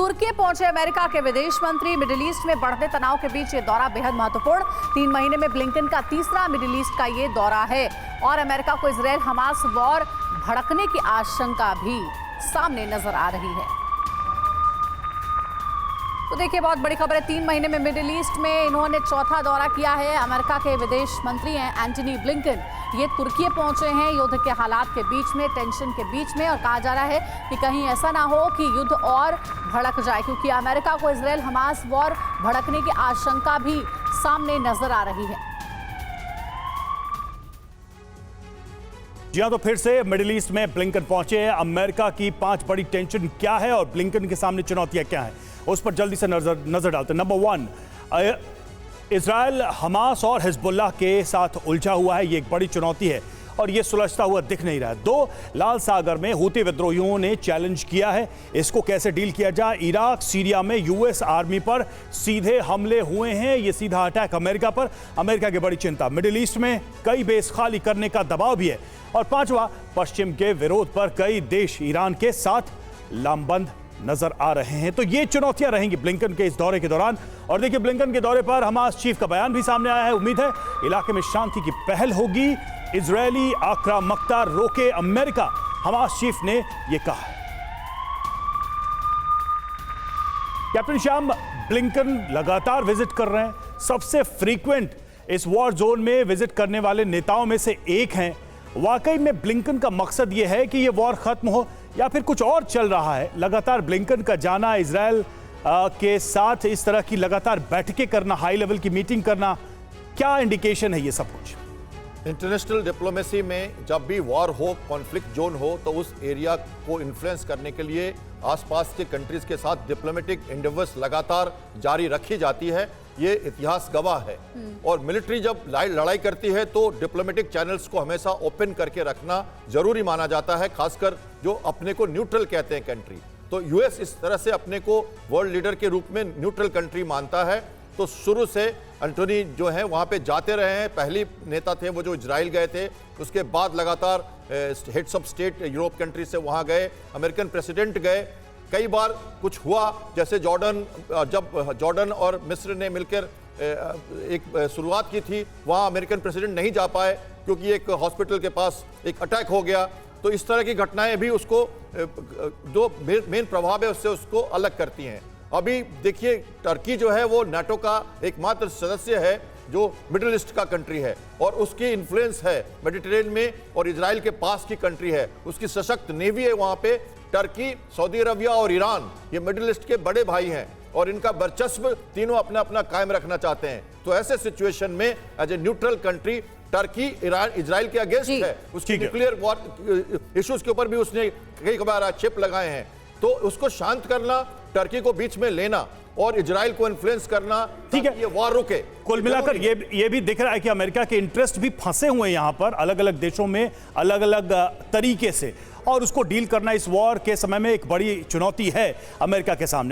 तुर्की पहुंचे अमेरिका के विदेश मंत्री। मिडिल ईस्ट में बढ़ते तनाव के बीच ये दौरा बेहद महत्वपूर्ण। 3 महीने में ब्लिंकन का तीसरा मिडिल ईस्ट का ये दौरा है और अमेरिका को इजरायल हमास वॉर भड़कने की आशंका भी सामने नजर आ रही है। तो देखिए, बहुत बड़ी खबर है। 3 महीने में मिडिल ईस्ट में इन्होंने चौथा दौरा किया है। अमेरिका के विदेश मंत्री हैं एंटनी ब्लिंकन। ये तुर्की पहुंचे हैं युद्ध के हालात के बीच में, टेंशन के बीच में, और कहा जा रहा है कि कहीं ऐसा ना हो कि युद्ध और भड़क जाए, क्योंकि अमेरिका को इजरायल हमास वॉर भड़कने की आशंका भी सामने नजर आ रही है। जी हां, तो फिर से मिडिल ईस्ट में ब्लिंकन पहुंचे हैं। अमेरिका की 5 बड़ी टेंशन क्या है और ब्लिंकन के सामने चुनौतियां क्या हैं, उस पर जल्दी से नजर डालते हैं। नंबर 1, इजरायल हमास और हिजबुल्लाह के साथ उलझा हुआ है। ये एक बड़ी चुनौती है और ये सुलझता हुआ दिख नहीं रहा है। 2, लाल सागर में हूती विद्रोहियों ने चैलेंज किया है, इसको कैसे डील किया जाए। इराक सीरिया में यूएस आर्मी पर सीधे हमले हुए हैं, ये सीधा अटैक अमेरिका पर, अमेरिका की बड़ी चिंता। मिडिल ईस्ट में कई बेस खाली करने का दबाव भी है। और 5वां, पश्चिम के विरोध पर कई देश ईरान के साथ लामबंद नजर आ रहे हैं। तो ये चुनौतियां रहेंगी ब्लिंकन के इस दौरे के दौरान। और देखिए, ब्लिंकन के दौरे पर हमास चीफ का बयान भी सामने आया है। उम्मीद है इलाके में शांति की पहल होगी, इजरायली आक्रामकता रोके अमेरिका, हमास चीफ ने यह कहा। कैप्टन श्याम, ब्लिंकन लगातार विजिट कर रहे हैं, सबसे फ्रीक्वेंट इस वॉर जोन में विजिट करने वाले नेताओं में से एक हैं। वाकई में ब्लिंकन का मकसद यह है कि यह वॉर खत्म हो या फिर कुछ और चल रहा है? लगातार ब्लिंकन का जाना, इजरायल के साथ इस तरह की लगातार बैठकें करना, हाई लेवल की मीटिंग करना, क्या इंडिकेशन है ये सब कुछ? इंटरनेशनल डिप्लोमेसी में जब भी वॉर हो, कॉन्फ्लिक्ट जोन हो, तो उस एरिया को इन्फ्लुएंस करने के लिए आसपास के कंट्रीज के साथ डिप्लोमेटिक एंडेवर्स लगातार जारी रखी जाती है। ये इतिहास गवाह है। और मिलिट्री जब लड़ाई करती है तो डिप्लोमेटिक चैनल्स को हमेशा ओपन करके रखना जरूरी माना जाता है, खासकर जो अपने को न्यूट्रल कहते हैं कंट्री। तो यूएस इस तरह से अपने को वर्ल्ड लीडर के रूप में न्यूट्रल कंट्री मानता है। तो शुरू से एंटनी जो है वहां पे जाते रहे हैं। पहली नेता थे वो जो इजराइल गए थे, उसके बाद लगातार heads of state Europe country से वहां गए, अमेरिकन प्रेसिडेंट गए। कई बार कुछ हुआ, जैसे जब जॉर्डन और मिस्र ने मिलकर एक शुरुआत की थी, वहां अमेरिकन प्रेसिडेंट नहीं जा पाए क्योंकि एक हॉस्पिटल के पास एक अटैक हो गया। तो इस तरह की घटनाएं भी उसको जो मेन प्रभाव है उससे उसको अलग करती हैं। अभी देखिए, टर्की जो है वो नाटो का एकमात्र सदस्य है जो मिडिल ईस्ट का कंट्री है और उसकी इन्फ्लुएंस है मेडिटेरेनियन में, और इजराइल के पास की कंट्री है, उसकी सशक्त नेवी है वहां पे। टर्की, सऊदी अरबिया और ईरान, ये मिडिल ईस्ट के बड़े भाई हैं और इनका वर्चस्व तीनों अपना अपना कायम रखना चाहते हैं। तो ऐसे सिचुएशन में as a neutral country Turkey Israel के अगेंस्ट है, उसकी न्यूक्लियर वॉर इश्यूज के ऊपर भी उसने कई बार आक्षेप लगाए हैं। तो उसको शांत करना, टर्की को बीच में लेना और इजराइल को इन्फ्लुएंस करना, ठीक है, ये वॉर रुके। कुल मिलाकर ये भी दिख रहा है कि अमेरिका के इंटरेस्ट भी फंसे हुए हैं यहां पर, अलग अलग देशों में अलग अलग तरीके से, और उसको डील करना इस वॉर के समय में एक बड़ी चुनौती है अमेरिका के सामने।